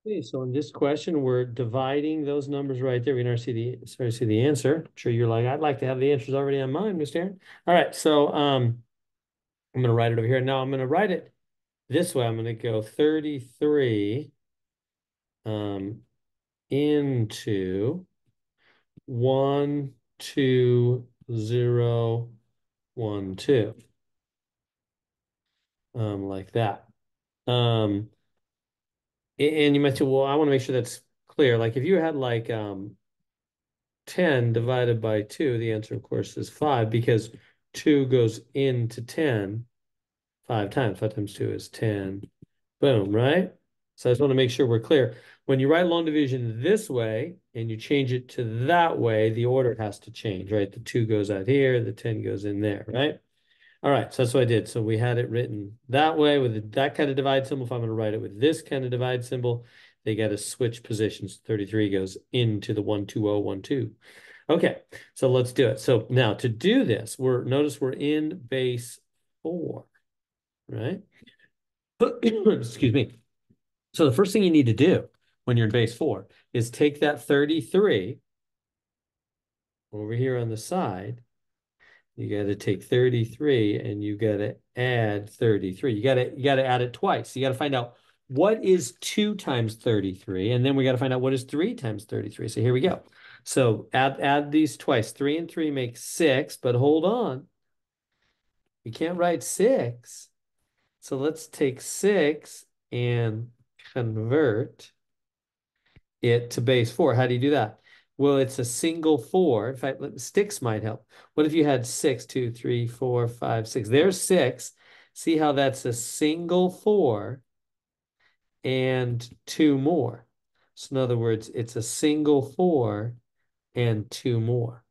Okay, so in this question, we're dividing those numbers right there. We can already see the answer. I'm sure you're like, I'd like to have the answers already on mine, Mr. Aaron. All right, so I'm gonna write it over here. Now I'm gonna write it this way. I'm gonna go 33 into 1, 2, 0, 1, 2. Like that. Um, and you might say, well, I want to make sure that's clear. Like if you had like 10 divided by 2, the answer, of course, is 5 because 2 goes into 10 5 times. 5 times 2 is 10. Boom, right? So I just want to make sure we're clear. When you write long division this way and you change it to that way, the order has to change, right? The 2 goes out here, the 10 goes in there, right? All right, so that's what I did. So we had it written that way with that kind of divide symbol. If I'm going to write it with this kind of divide symbol, they got to switch positions. 33 goes into the 12012. Okay, so let's do it. So now to do this, notice we're in base 4, right? Excuse me. So the first thing you need to do when you're in base 4 is take that 33 over here on the side. You got to take 33 and you got to add 33. You got to add it twice. You got to find out what is 2 times 33, and then we got to find out what is 3 times 33. So here we go. So add these twice. 3 and 3 make 6, but hold on. You can't write 6. So let's take 6 and convert it to base 4. How do you do that? Well, it's a single 4. In fact, sticks might help. What if you had 6, 2, 3, 4, 5, 6? There's 6. See how that's a single 4 and 2 more. So in other words, it's a single 4 and 2 more.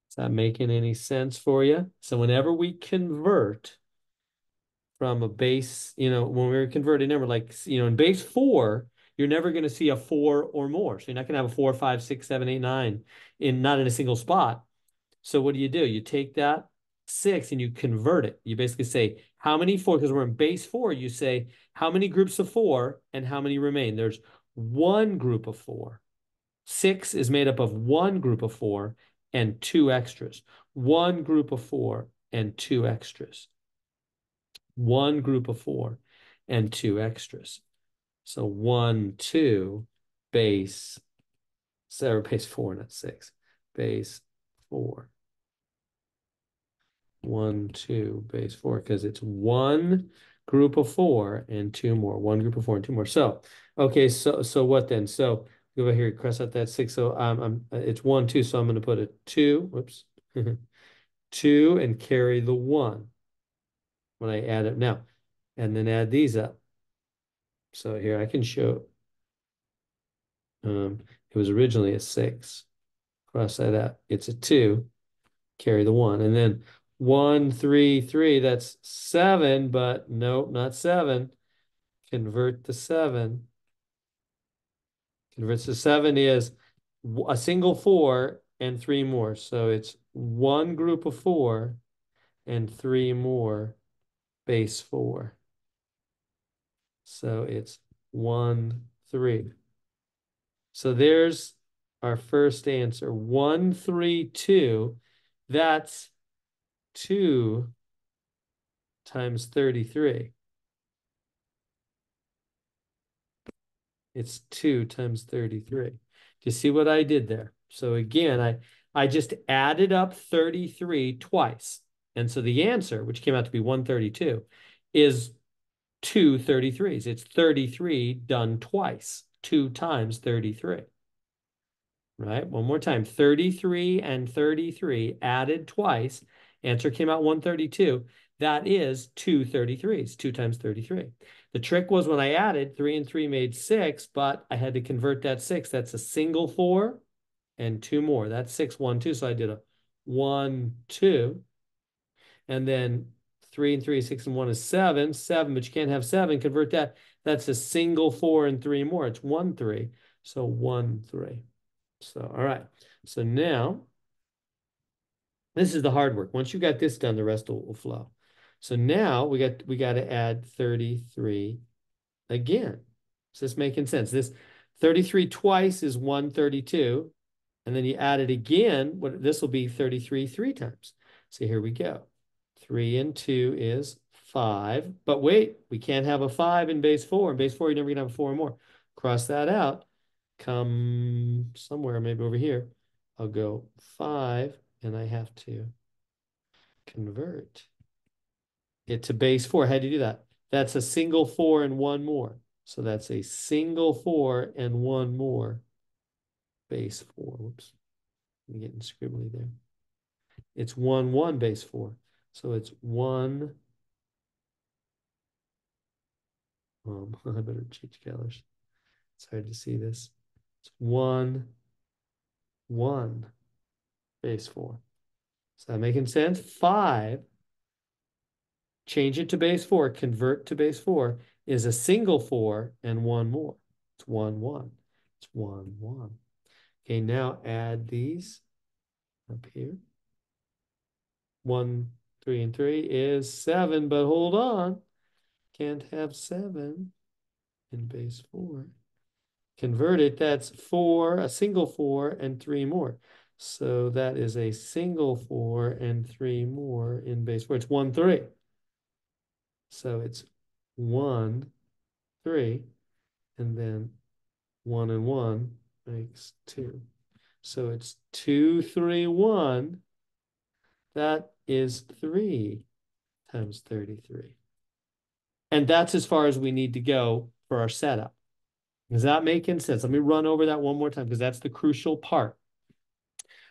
Is that making any sense for you? So whenever we convert from a base, when we're converting number, like, in base 4, you're never going to see a 4 or more. So you're not going to have a 4, 5, 6, 7, 8, 9 not in a single spot. So what do? You take that 6 and you convert it. You basically say, how many 4, because we're in base 4, you say, how many groups of 4 and how many remain? There's one group of 4. 6 is made up of one group of 4 and 2 extras. One group of 4 and 2 extras. One group of 4 and 2 extras. So 1, 2, base 4, not 6. Base 4. 1, 2, base 4, because it's one group of 4 and 2 more. One group of 4 and 2 more. So, okay, so what then? So go over here, cross out that 6. So it's 1, 2. So I'm going to put a 2. Whoops. 2 and carry the 1 when I add it now. And then add these up. So here I can show it was originally a 6. Cross that out. It's a 2. Carry the 1. And then 1, 3, 3, that's 7, but nope, not 7. Convert the 7. Converts to 7 is a single 4 and 3 more. So it's one group of 4 and 3 more, base 4. So it's 1, 3. So there's our first answer. 1, 3, 2. That's 2 times 33. It's 2 times 33. Do you see what I did there? So again, I just added up 33 twice. And so the answer, which came out to be 132, is 2 33s. It's 33 done twice, 2 times 33. Right? One more time. 33 and 33 added twice. Answer came out 132. That is 2 33s, 2 times 33. The trick was when I added 3 and 3 made 6, but I had to convert that 6. That's a single 4 and 2 more. That's 6, 1, 2. So I did a 1, 2. And then 3 and 3, 6 and 1 is 7. 7, but you can't have 7. Convert that. That's a single 4 and 3 more. It's 1, 3. So 1, 3. So, all right. So now, this is the hard work. Once you got this done, the rest will flow. So now we got to add 33 again. Is this making sense? This 33 twice is 132. And then you add it again. This will be 33 three times. So here we go. 3 and 2 is 5. But wait, we can't have a 5 in base 4. In base 4, you're never going to have a 4 or more. Cross that out. Come somewhere, maybe over here. I'll go 5, and I have to convert it to base 4. How do you do that? That's a single 4 and one more. So that's a single 4 and one more base 4. Whoops. I'm getting scribbly there. It's 1, 1 base 4. So it's 1. I better change colors. It's hard to see this. It's 1, 1 base 4. Is that making sense? 5, change it to base 4, convert to base 4, is a single 4 and one more. It's 1, 1. It's 1, 1. Okay, now add these up here. 1, 3, and 3 is 7, but hold on. Can't have 7 in base 4. Convert it, that's 4, a single 4, and 3 more. So that is a single 4 and 3 more in base 4. It's 1, 3. So it's 1, 3, and then 1 and 1 makes 2. So it's 2, 3, 1. That is 3 times 33. And that's as far as we need to go for our setup. Is that making sense? Let me run over that one more time because that's the crucial part.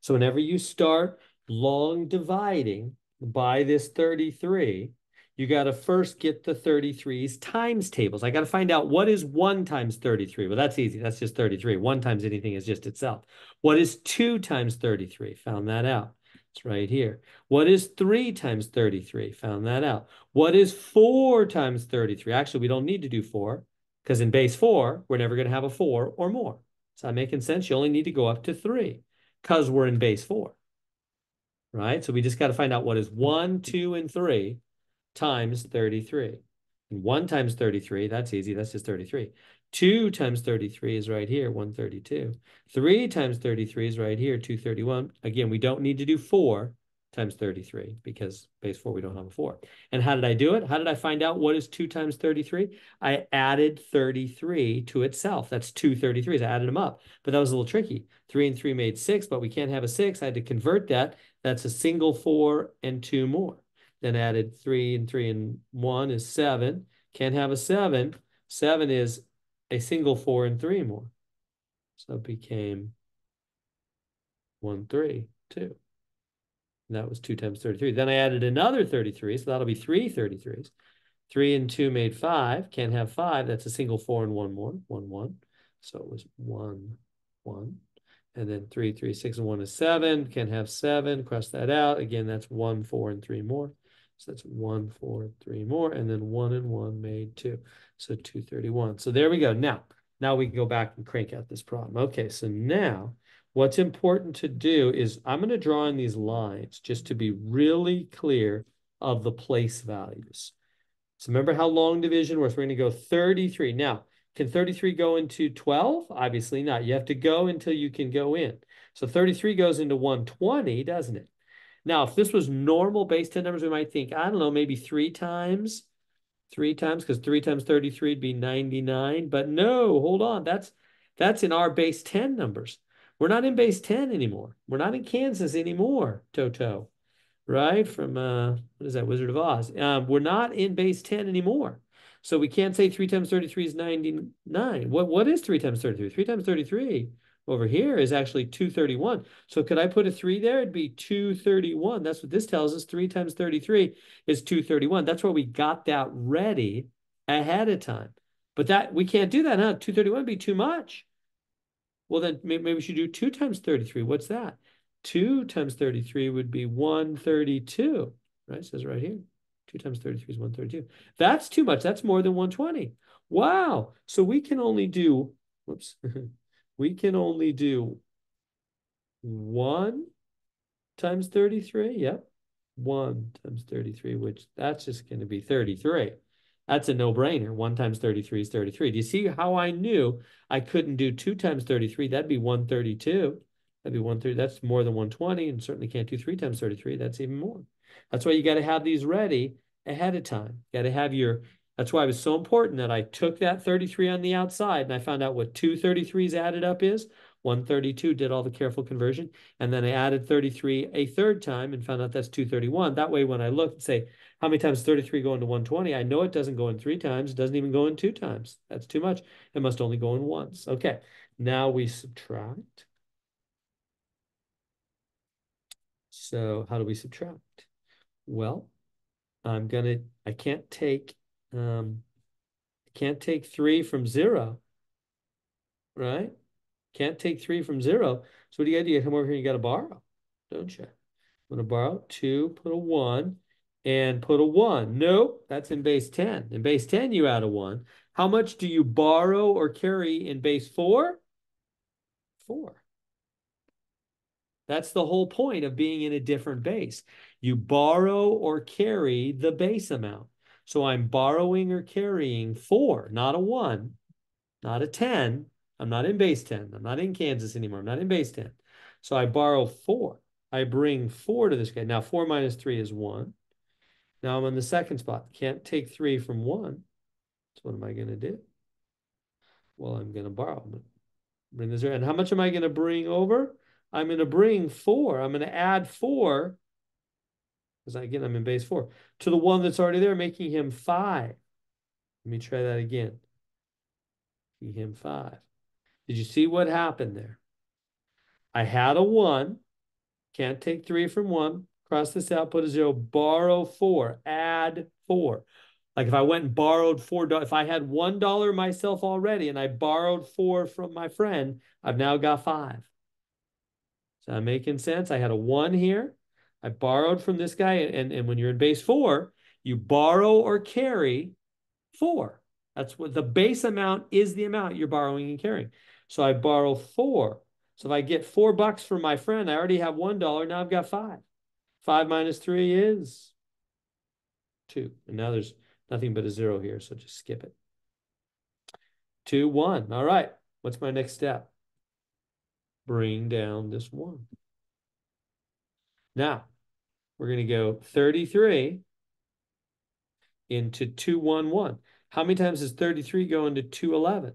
So whenever you start long dividing by this 33, you got to first get the 33's times tables. I got to find out what is 1 times 33. Well, that's easy. That's just 33. 1 times anything is just itself. What is 2 times 33? Found that out. It's right here. What is 3 times 33? Found that out. What is 4 times 33? Actually, we don't need to do 4 because in base 4, we're never going to have a 4 or more. Is that making sense? You only need to go up to 3 because we're in base 4, right? So we just got to find out what is 1, 2, and 3 times 33. And 1 times 33, that's easy. That's just 33. 2 times 33 is right here, 132. 3 times 33 is right here, 231. Again, we don't need to do 4 times 33 because base 4, we don't have a 4. And how did I do it? How did I find out what is 2 times 33? I added 33 to itself. That's 2 33s. I added them up, but that was a little tricky. 3 and 3 made 6, but we can't have a 6. I had to convert that. That's a single 4 and 2 more. Then added 3 and 3 and 1 is 7. Can't have a 7. 7 is a single 4 and 3 more. So it became 1, 3, 2. And that was 2 times 33. Then I added another 33, so that'll be 3 33s. 3 and 2 made 5. Can't have 5. That's a single 4 and 1 more. 1, 1. So it was 1, 1. And then 3, 3, 6, and 1 is 7. Can't have 7. Cross that out. Again, that's 1, 4, and 3 more. So that's 1, 4, 3 more. And then 1 and 1 made 2. So 231. So there we go. Now we can go back and crank out this problem. Okay, so now what's important to do is I'm going to draw in these lines just to be really clear of the place values. So remember how long division works. We're going to go 33. Now, can 33 go into 12? Obviously not. You have to go until you can go in. So 33 goes into 120, doesn't it? Now, if this was normal base 10 numbers, we might think, I don't know, maybe 3 times. 3 times, because 3 times 33 would be 99. But no, hold on. That's in our base 10 numbers. We're not in base 10 anymore. We're not in Kansas anymore, Toto. Right? From, what is that, Wizard of Oz. We're not in base 10 anymore. So we can't say 3 times 33 is 99. What is 3 times 33? 3 times 33 over here is actually 231. So could I put a 3 there? It'd be 231. That's what this tells us. 3 times 33 is 231. That's where we got that ready ahead of time. But that we can't do that, huh? 231 would be too much. Well, then maybe we should do 2 times 33. What's that? 2 times 33 would be 132, right? It says right here. 2 times 33 is 132. That's too much. That's more than 120. Wow. So we can only do, whoops, we can only do 1 times 33. Yep. 1 times 33, which that's just going to be 33. That's a no-brainer. 1 times 33 is 33. Do you see how I knew I couldn't do 2 times 33? That'd be 132. That'd be 130. That's more than 120, and certainly can't do 3 times 33. That's even more. That's why you got to have these ready ahead of time. You got to have your, that's why it was so important that I took that 33 on the outside and I found out what two 33s added up is. 132, did all the careful conversion, and then I added 33 a third time and found out that's 231. That way, when I look and say, how many times 33 go into 120? I know it doesn't go in 3 times. It doesn't even go in 2 times. That's too much. It must only go in once. Okay, now we subtract. So how do we subtract? Well, I can't take 3 from 0, right? Can't take 3 from 0. So what do? You come over here, you got to borrow, don't you? I'm going to borrow 2, put a 1, and put a 1. Nope, that's in base 10. In base 10, you add a 1. How much do you borrow or carry in base 4? 4. That's the whole point of being in a different base. You borrow or carry the base amount. So I'm borrowing or carrying 4, not a 1, not a 10. I'm not in base 10. I'm not in Kansas anymore. I'm not in base 10. So I borrow 4. I bring 4 to this guy. Now 4 minus 3 is 1. Now I'm on the second spot. Can't take 3 from 1. So what am I going to do? Well, I'm going to borrow. I'm going to bring this here. And how much am I going to bring over? I'm going to bring 4. I'm going to add 4, because again, I'm in base 4, to the one that's already there, making him 5. Let me try that again. Making him 5. Did you see what happened there? I had a 1. Can't take 3 from 1. Cross this out, put a 0, borrow 4, add 4. Like if I went and borrowed $4, if I had $1 myself already and I borrowed 4 from my friend, I've now got 5. Is that making sense? I had a 1 here. I borrowed from this guy, and when you're in base 4, you borrow or carry 4. That's what the base amount is, the amount you're borrowing and carrying. So I borrow 4. So if I get $4 from my friend, I already have $1. Now I've got 5. 5 minus 3 is 2. And now there's nothing but a 0 here, so just skip it. 2, 1. All right. What's my next step? Bring down this 1. Now, we're going to go 33 into 211. How many times does 33 go into 211?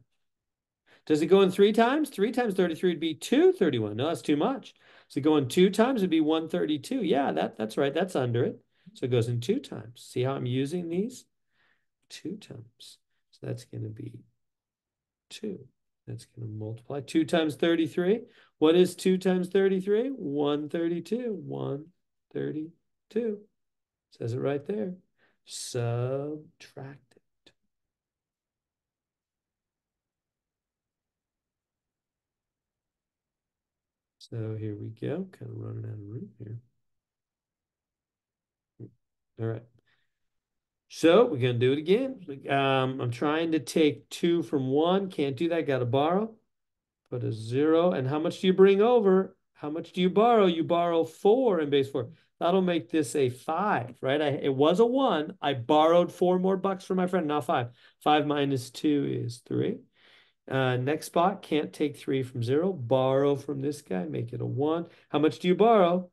Does it go in 3 times? 3 times 33 would be 231. No, that's too much. So it go in 2 times, it'd be 132. Yeah, that's right. That's under it. So it goes in 2 times. See how I'm using these? 2 times. So that's going to be 2. That's going to multiply. 2 times 33. What is 2 times 33? 132. 132. Says it right there. Subtract it. So here we go. Kind of running out of room here. All right. So we're going to do it again. I'm trying to take 2 from 1. Can't do that. Got to borrow. Put a 0. And how much do you bring over? How much do you borrow? You borrow 4 in base 4. That'll make this a 5, right? It was a 1. I borrowed 4 more bucks from my friend. Now 5. 5 minus 2 is 3. Next spot, can't take 3 from 0. Borrow from this guy. Make it a 1. How much do you borrow?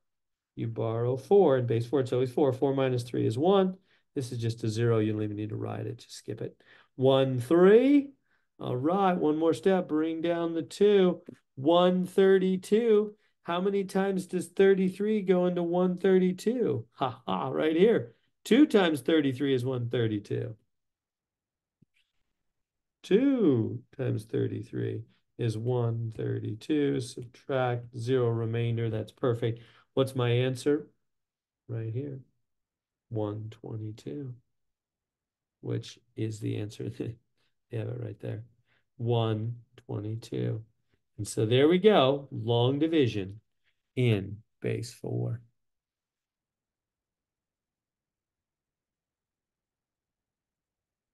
You borrow 4. In base 4, it's always 4. 4 minus 3 is 1. This is just a 0. You don't even need to write it. Just skip it. 1, 3. All right. One more step. Bring down the 2. 132. How many times does 33 go into 132? Ha ha, right here. 2 times 33 is 132. 2 times 33 is 132. Subtract 0 remainder. That's perfect. What's my answer? Right here. 122, which is the answer. You have it right there. 122. And so there we go. Long division in base 4.